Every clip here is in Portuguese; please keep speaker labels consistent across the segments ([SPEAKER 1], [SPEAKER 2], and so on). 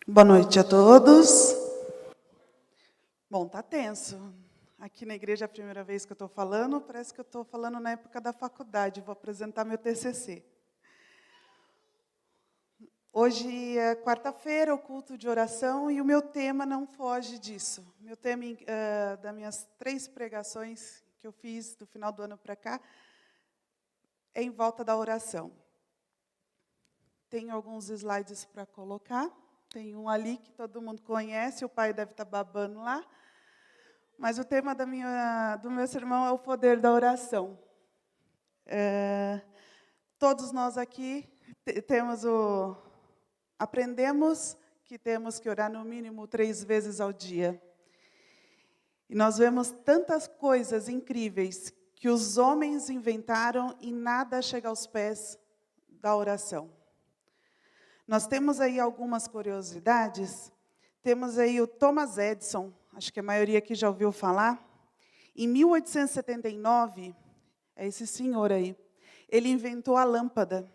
[SPEAKER 1] Boa noite a todos. Bom, tá tenso. Aqui na igreja é a primeira vez que eu estou falando, parece que eu estou falando na época da faculdade, vou apresentar meu TCC. Hoje é quarta-feira, o culto de oração, e o meu tema não foge disso. Meu tema das minhas 3 pregações que eu fiz do final do ano para cá é em volta da oração. Tenho alguns slides para colocar. Tem um ali que todo mundo conhece, o pai deve estar babando lá. Mas o tema do meu sermão é o poder da oração. Todos nós aqui aprendemos que temos que orar no mínimo 3 vezes ao dia. E nós vemos tantas coisas incríveis que os homens inventaram e nada chega aos pés da oração. Nós temos aí algumas curiosidades. Temos aí o Thomas Edison, acho que a maioria aqui já ouviu falar. Em 1879, é esse senhor aí, ele inventou a lâmpada.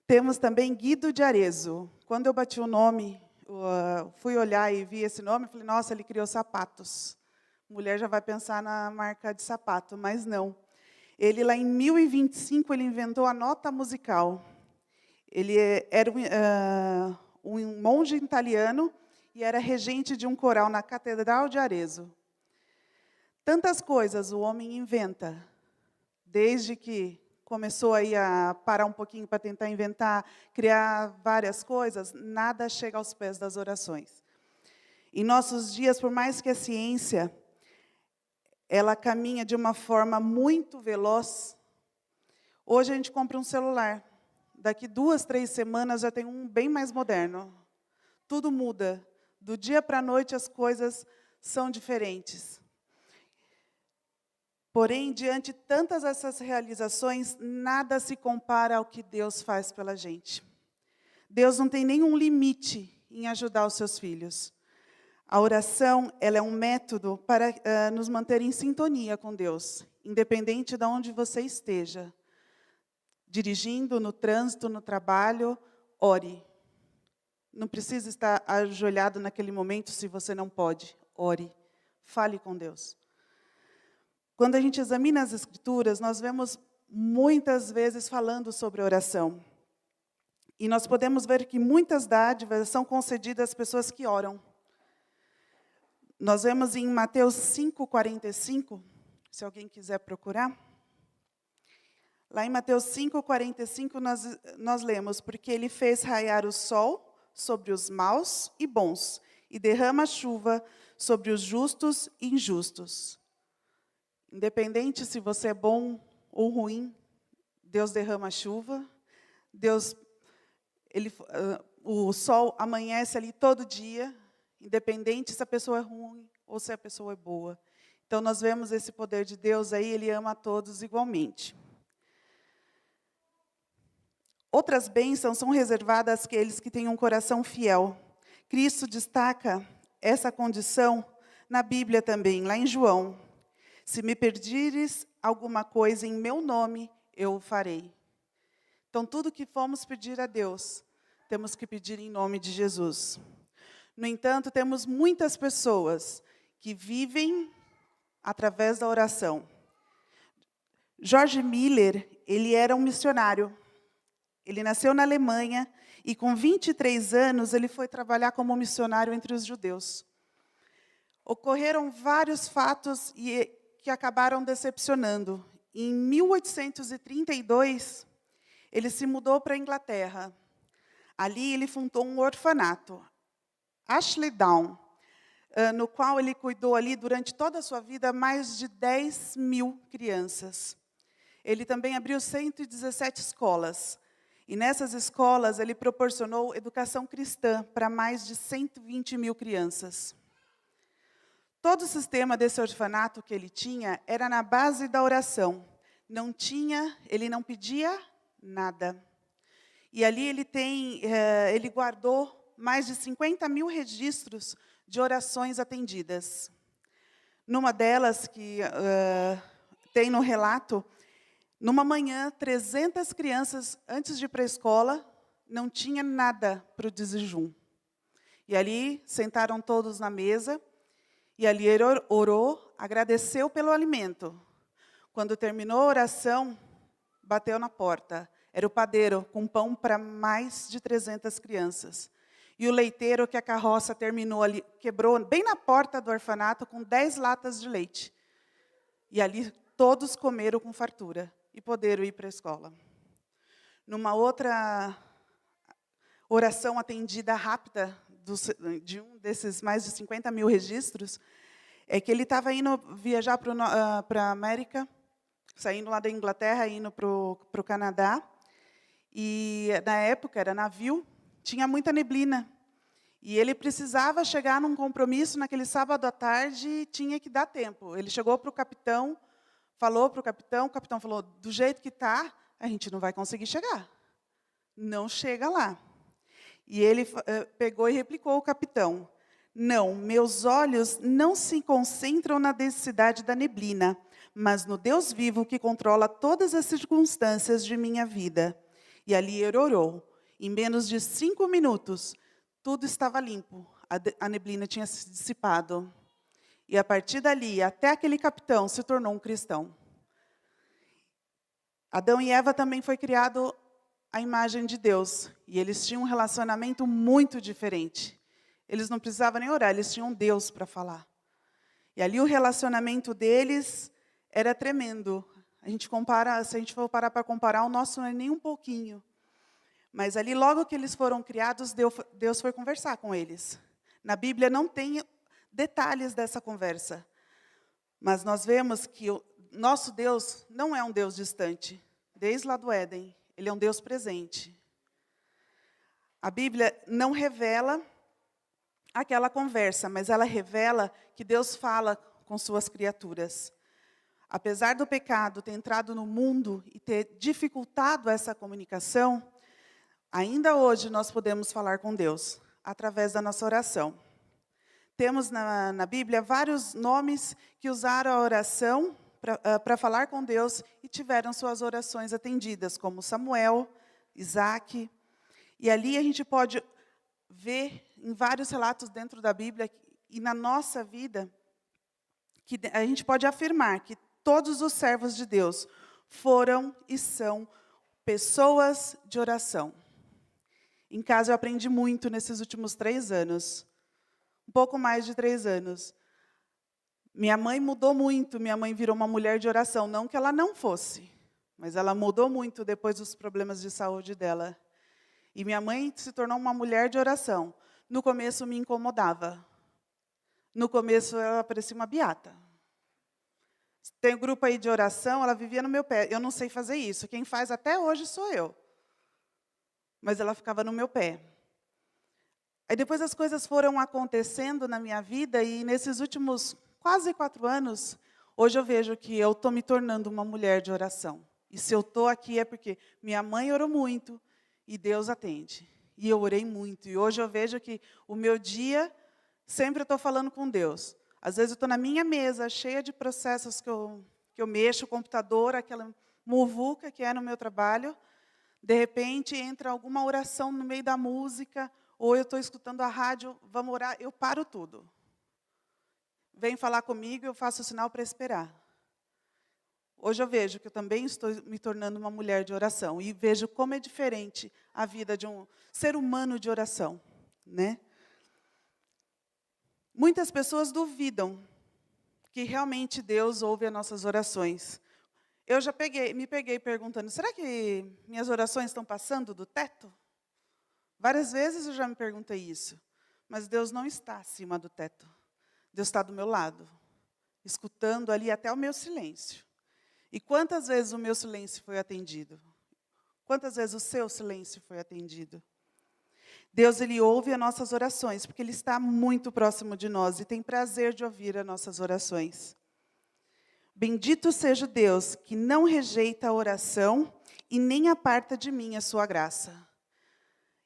[SPEAKER 1] Temos também Guido de Arezzo. Quando eu bati o nome, fui olhar e vi esse nome, falei, nossa, ele criou sapatos. Mulher já vai pensar na marca de sapato, mas não. Ele, lá em 1025, ele inventou a nota musical. Ele era um monge italiano e era regente de um coral na Catedral de Arezzo. Tantas coisas o homem inventa, desde que começou aí a parar um pouquinho para tentar inventar, criar várias coisas, nada chega aos pés das orações. Em nossos dias, por mais que a ciência ela caminha de uma forma muito veloz, hoje a gente compra um celular. Daqui 2, 3 semanas já tem um bem mais moderno. Tudo muda. Do dia para a noite as coisas são diferentes. Porém, diante de tantas essas realizações, nada se compara ao que Deus faz pela gente. Deus não tem nenhum limite em ajudar os seus filhos. A oração, ela é um método para nos manter em sintonia com Deus, independente de onde você esteja. Dirigindo, no trânsito, no trabalho, ore. Não precisa estar ajoelhado naquele momento se você não pode. Ore. Fale com Deus. Quando a gente examina as Escrituras, nós vemos muitas vezes falando sobre oração. E nós podemos ver que muitas dádivas são concedidas às pessoas que oram. Nós vemos em Mateus 5,45, se alguém quiser procurar. Lá em Mateus 5,45, nós lemos, porque ele fez raiar o sol sobre os maus e bons, e derrama chuva sobre os justos e injustos. Independente se você é bom ou ruim, Deus derrama chuva, o sol amanhece ali todo dia, independente se a pessoa é ruim ou se a pessoa é boa. Então, nós vemos esse poder de Deus aí, Ele ama a todos igualmente. Outras bênçãos são reservadas àqueles que têm um coração fiel. Cristo destaca essa condição na Bíblia também, lá em João. Se me pedires alguma coisa em meu nome, eu o farei. Então, tudo que formos pedir a Deus, temos que pedir em nome de Jesus. No entanto, temos muitas pessoas que vivem através da oração. George Miller, ele era um missionário. Ele nasceu na Alemanha e, com 23 anos, ele foi trabalhar como missionário entre os judeus. Ocorreram vários fatos que acabaram decepcionando. Em 1832, ele se mudou para a Inglaterra. Ali, ele fundou um orfanato, Ashley Down, no qual ele cuidou ali, durante toda a sua vida, mais de 10.000 crianças. Ele também abriu 117 escolas. E nessas escolas, ele proporcionou educação cristã para mais de 120.000 crianças. Todo o sistema desse orfanato que ele tinha era na base da oração. Ele não pedia nada. E ali ele guardou mais de 50.000 registros de orações atendidas. Numa delas, que tem no relato, numa manhã, 300 crianças, antes de ir para a escola, não tinha nada para o desjejum. E ali sentaram todos na mesa, e ali ele orou, agradeceu pelo alimento. Quando terminou a oração, bateu na porta. Era o padeiro, com pão para mais de 300 crianças. E o leiteiro que a carroça terminou ali, quebrou bem na porta do orfanato com 10 latas de leite. E ali todos comeram com fartura e poderam ir para a escola. Numa outra oração atendida rápida, de um desses mais de 50 mil registros, é que ele estava indo viajar para a América, saindo lá da Inglaterra, indo para o Canadá. E, na época, era navio, tinha muita neblina. E ele precisava chegar num compromisso naquele sábado à tarde e tinha que dar tempo. Ele chegou para o capitão, falou para o capitão falou, do jeito que está, a gente não vai conseguir chegar. Não chega lá. E ele pegou e replicou ao capitão, não, meus olhos não se concentram na densidade da neblina, mas no Deus vivo que controla todas as circunstâncias de minha vida. E ali ele orou. Em menos de 5 minutos, tudo estava limpo. A neblina tinha se dissipado. E a partir dali, até aquele capitão se tornou um cristão. Adão e Eva também foi criado à imagem de Deus. E eles tinham um relacionamento muito diferente. Eles não precisavam nem orar, eles tinham Deus para falar. E ali o relacionamento deles era tremendo. Se a gente for parar para comparar, o nosso não é nem um pouquinho. Mas ali, logo que eles foram criados, Deus foi conversar com eles. Na Bíblia não tem detalhes dessa conversa. Mas nós vemos que o nosso Deus não é um Deus distante. Desde lá do Éden, Ele é um Deus presente. A Bíblia não revela aquela conversa, mas ela revela que Deus fala com suas criaturas. Apesar do pecado ter entrado no mundo e ter dificultado essa comunicação, ainda hoje nós podemos falar com Deus, através da nossa oração. Temos na Bíblia vários nomes que usaram a oração para falar com Deus e tiveram suas orações atendidas, como Samuel, Isaac. E ali a gente pode ver em vários relatos dentro da Bíblia e na nossa vida, que a gente pode afirmar que todos os servos de Deus foram e são pessoas de oração. Em casa eu aprendi muito nesses últimos 3 anos. Um pouco mais de 3 anos. Minha mãe mudou muito, minha mãe virou uma mulher de oração. Não que ela não fosse, mas ela mudou muito depois dos problemas de saúde dela. E minha mãe se tornou uma mulher de oração. No começo me incomodava. No começo ela parecia uma beata. Tem um grupo aí de oração, ela vivia no meu pé. Eu não sei fazer isso. Quem faz até hoje sou eu. Mas ela ficava no meu pé. Aí depois as coisas foram acontecendo na minha vida e nesses últimos quase 4 anos, hoje eu vejo que eu estou me tornando uma mulher de oração. E se eu estou aqui é porque minha mãe orou muito e Deus atende. E eu orei muito. E hoje eu vejo que o meu dia, sempre eu estou falando com Deus. Às vezes eu estou na minha mesa, cheia de processos que eu mexo, o computador, aquela muvuca que é no meu trabalho. De repente, entra alguma oração no meio da música, ou eu estou escutando a rádio, vamos orar, eu paro tudo. Vem falar comigo, eu faço o sinal para esperar. Hoje eu vejo que eu também estou me tornando uma mulher de oração, e vejo como é diferente a vida de um ser humano de oração, né? Muitas pessoas duvidam que realmente Deus ouve as nossas orações. Eu já me peguei perguntando, será que minhas orações estão passando do teto? Várias vezes eu já me perguntei isso. Mas Deus não está acima do teto. Deus está do meu lado, escutando ali até o meu silêncio. E quantas vezes o meu silêncio foi atendido? Quantas vezes o seu silêncio foi atendido? Deus, Ele ouve as nossas orações, porque Ele está muito próximo de nós e tem prazer de ouvir as nossas orações. Bendito seja o Deus que não rejeita a oração e nem aparta de mim a sua graça.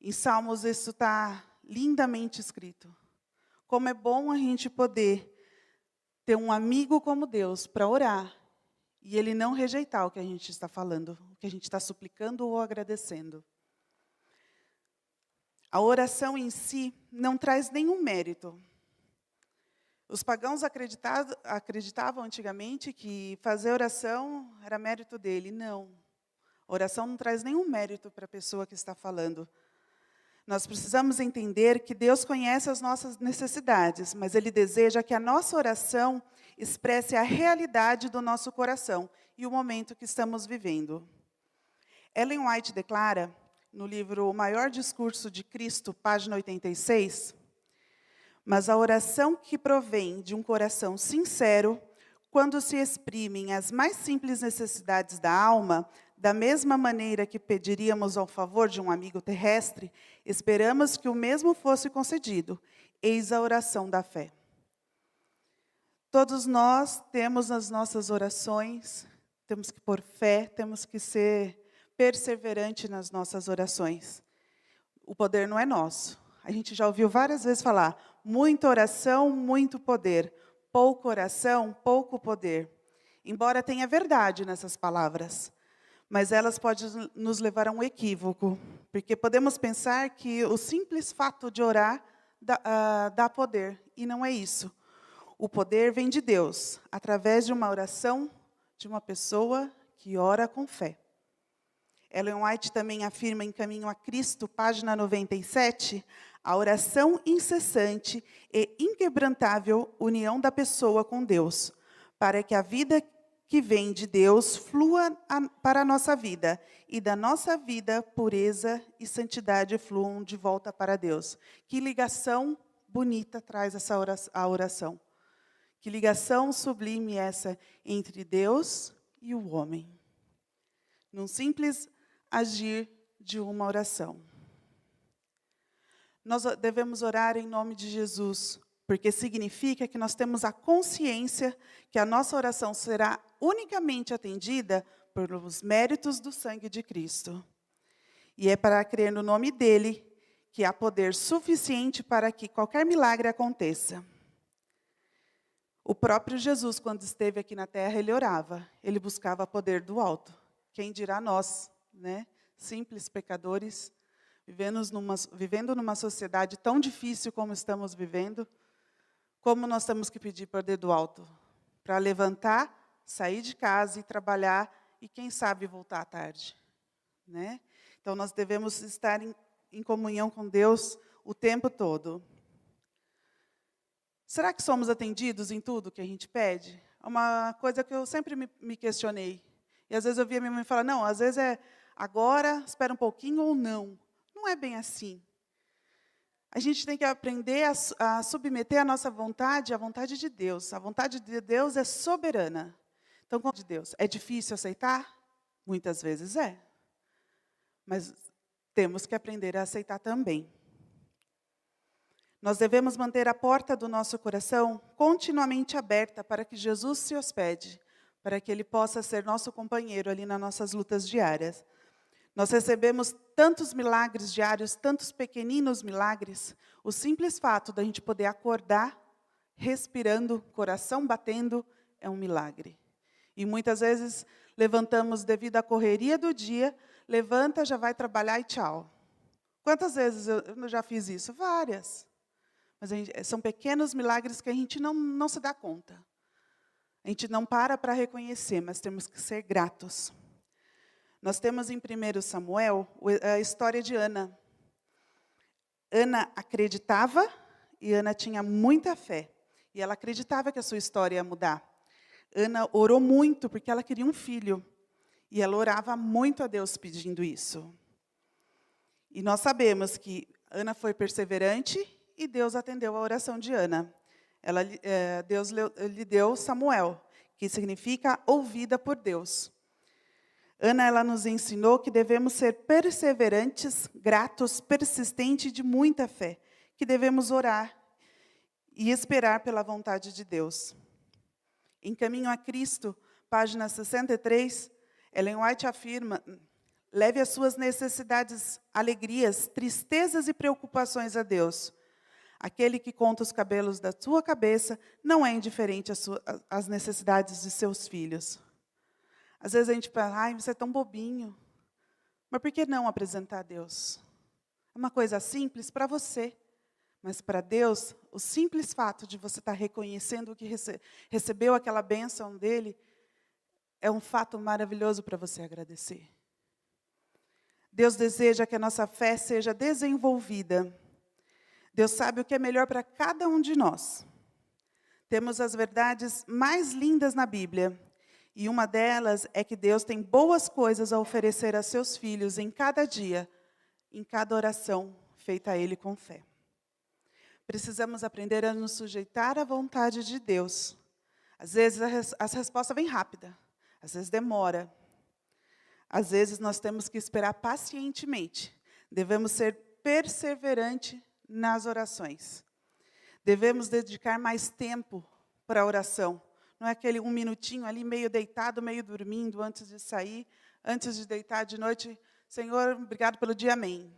[SPEAKER 1] Em Salmos isso está lindamente escrito. Como é bom a gente poder ter um amigo como Deus para orar e Ele não rejeitar o que a gente está falando, o que a gente está suplicando ou agradecendo. A oração em si não traz nenhum mérito. Os pagãos acreditavam antigamente que fazer oração era mérito dele. Não. Oração não traz nenhum mérito para a pessoa que está falando. Nós precisamos entender que Deus conhece as nossas necessidades, mas Ele deseja que a nossa oração expresse a realidade do nosso coração e o momento que estamos vivendo. Ellen White declara, no livro O Maior Discurso de Cristo, página 86, mas a oração que provém de um coração sincero, quando se exprimem as mais simples necessidades da alma, da mesma maneira que pediríamos ao favor de um amigo terrestre, esperamos que o mesmo fosse concedido. Eis a oração da fé. Todos nós temos nas nossas orações, temos que pôr fé, temos que ser perseverante nas nossas orações. O poder não é nosso. A gente já ouviu várias vezes falar, muita oração, muito poder. Pouca oração, pouco poder. Embora tenha verdade nessas palavras, mas elas podem nos levar a um equívoco, porque podemos pensar que o simples fato de orar dá poder, e não é isso. O poder vem de Deus, através de uma oração de uma pessoa que ora com fé. Ellen White também afirma em Caminho a Cristo, página 97, a oração incessante e inquebrantável união da pessoa com Deus, para que a vida que vem de Deus flua para a nossa vida, e da nossa vida, pureza e santidade fluam de volta para Deus. Que ligação bonita traz a oração. Que ligação sublime essa entre Deus e o homem. Num simples agir de uma oração. Nós devemos orar em nome de Jesus, porque significa que nós temos a consciência que a nossa oração será unicamente atendida pelos méritos do sangue de Cristo. E é para crer no nome dele que há poder suficiente para que qualquer milagre aconteça. O próprio Jesus, quando esteve aqui na terra, ele orava, ele buscava poder do alto. Quem dirá nós, né? Simples pecadores, vivendo numa sociedade tão difícil como estamos vivendo, como nós temos que pedir poder do alto? Para levantar, sair de casa e trabalhar, e quem sabe voltar à tarde. Né? Então, nós devemos estar em comunhão com Deus o tempo todo. Será que somos atendidos em tudo que a gente pede? É uma coisa que eu sempre me questionei. E às vezes eu via minha mãe falar, não, às vezes é agora, espera um pouquinho ou não. Não é bem assim. A gente tem que aprender a submeter a nossa vontade à vontade de Deus. A vontade de Deus é soberana. Então, como de Deus, é difícil aceitar? Muitas vezes é. Mas temos que aprender a aceitar também. Nós devemos manter a porta do nosso coração continuamente aberta para que Jesus se hospede, para que Ele possa ser nosso companheiro ali nas nossas lutas diárias. Nós recebemos tantos milagres diários, tantos pequeninos milagres. O simples fato da gente poder acordar, respirando, coração batendo, é um milagre. E muitas vezes levantamos devido à correria do dia, levanta, já vai trabalhar e tchau. Quantas vezes eu já fiz isso? Várias. Mas são pequenos milagres que a gente não se dá conta. A gente não para reconhecer, mas temos que ser gratos. Nós temos em 1 Samuel a história de Ana. Ana acreditava e Ana tinha muita fé. E ela acreditava que a sua história ia mudar. Ana orou muito porque ela queria um filho. E ela orava muito a Deus pedindo isso. E nós sabemos que Ana foi perseverante e Deus atendeu a oração de Ana. Deus lhe deu Samuel, que significa ouvida por Deus. Ana, ela nos ensinou que devemos ser perseverantes, gratos, persistentes e de muita fé, que devemos orar e esperar pela vontade de Deus. Em Caminho a Cristo, página 63, Ellen White afirma, leve as suas necessidades, alegrias, tristezas e preocupações a Deus. Aquele que conta os cabelos da sua cabeça não é indiferente às necessidades de seus filhos. Às vezes a gente pensa, ai, você é tão bobinho. Mas por que não apresentar a Deus? uma coisa simples para você. Mas para Deus, o simples fato de você estar reconhecendo que recebeu aquela bênção dele, é um fato maravilhoso para você agradecer. Deus deseja que a nossa fé seja desenvolvida. Deus sabe o que é melhor para cada um de nós. Temos as verdades mais lindas na Bíblia. E uma delas é que Deus tem boas coisas a oferecer a seus filhos em cada dia, em cada oração feita a Ele com fé. Precisamos aprender a nos sujeitar à vontade de Deus. Às vezes a resposta vem rápida, às vezes demora. Às vezes nós temos que esperar pacientemente. Devemos ser perseverantes nas orações. Devemos dedicar mais tempo para a oração. Não é aquele 1 minutinho ali, meio deitado, meio dormindo, antes de sair, antes de deitar de noite. Senhor, obrigado pelo dia, amém.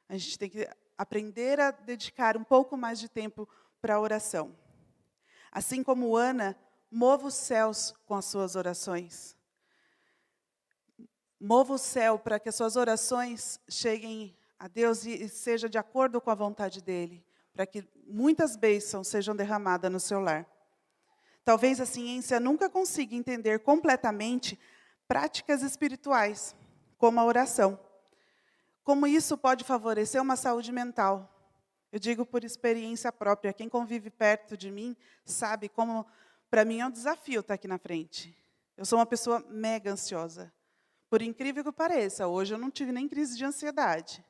[SPEAKER 1] A gente tem que aprender a dedicar um pouco mais de tempo para a oração. Assim como Ana, mova os céus com as suas orações. Mova o céu para que as suas orações cheguem a Deus e seja de acordo com a vontade dEle, para que muitas bênçãos sejam derramadas no seu lar. Talvez a ciência nunca consiga entender completamente práticas espirituais, como a oração. Como isso pode favorecer uma saúde mental. Eu digo por experiência própria, quem convive perto de mim sabe como, para mim, é um desafio estar aqui na frente. Eu sou uma pessoa mega ansiosa. Por incrível que pareça, hoje eu não tive nem crise de ansiedade.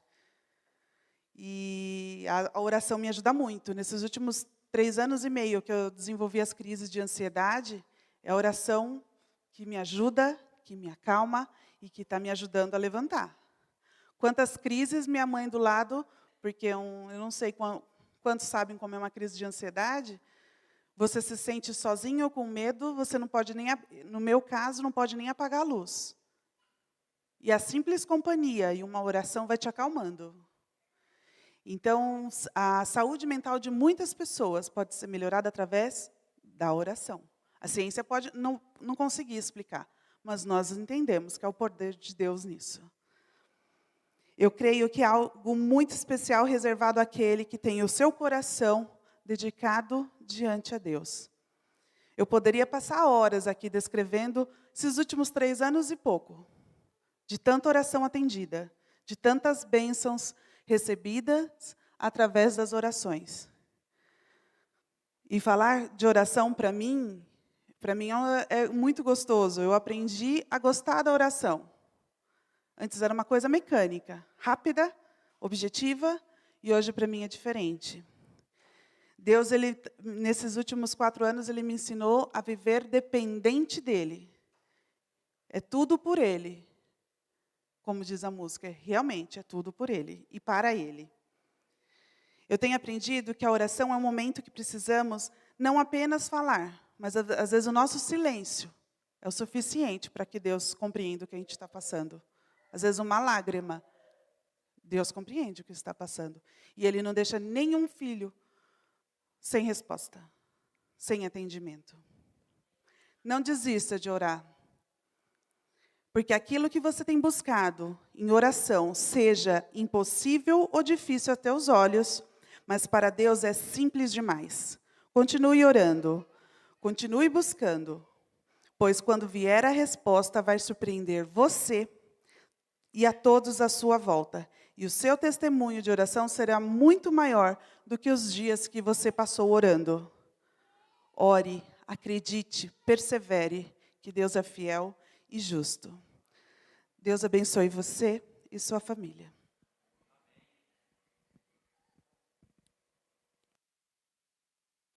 [SPEAKER 1] E a oração me ajuda muito. Nesses últimos 3 anos e meio que eu desenvolvi as crises de ansiedade, é a oração que me ajuda, que me acalma e que está me ajudando a levantar. Quantas crises minha mãe do lado, porque eu não sei quantos sabem como é uma crise de ansiedade, você se sente sozinho ou com medo, você não pode nem, no meu caso, não pode nem apagar a luz. E a simples companhia e uma oração vai te acalmando. Então, a saúde mental de muitas pessoas pode ser melhorada através da oração. A ciência pode não conseguir explicar, mas nós entendemos que é o poder de Deus nisso. Eu creio que há algo muito especial reservado àquele que tem o seu coração dedicado diante a Deus. Eu poderia passar horas aqui descrevendo esses últimos 3 anos e pouco, de tanta oração atendida, de tantas bênçãos recebidas através das orações. E falar de oração para mim é muito gostoso. Eu aprendi a gostar da oração. Antes era uma coisa mecânica, rápida, objetiva, e hoje para mim é diferente. Deus, nesses últimos 4 anos, Ele me ensinou a viver dependente dEle. É tudo por Ele. Como diz a música, realmente é tudo por Ele e para Ele. Eu tenho aprendido que a oração é um momento que precisamos não apenas falar, mas às vezes o nosso silêncio é o suficiente para que Deus compreenda o que a gente está passando. Às vezes uma lágrima, Deus compreende o que está passando. E Ele não deixa nenhum filho sem resposta, sem atendimento. Não desista de orar. Porque aquilo que você tem buscado em oração, seja impossível ou difícil a teus olhos, mas para Deus é simples demais. Continue orando, continue buscando, pois quando vier a resposta vai surpreender você e a todos à sua volta. E o seu testemunho de oração será muito maior do que os dias que você passou orando. Ore, acredite, persevere, que Deus é fiel e justo. Deus abençoe você e sua família.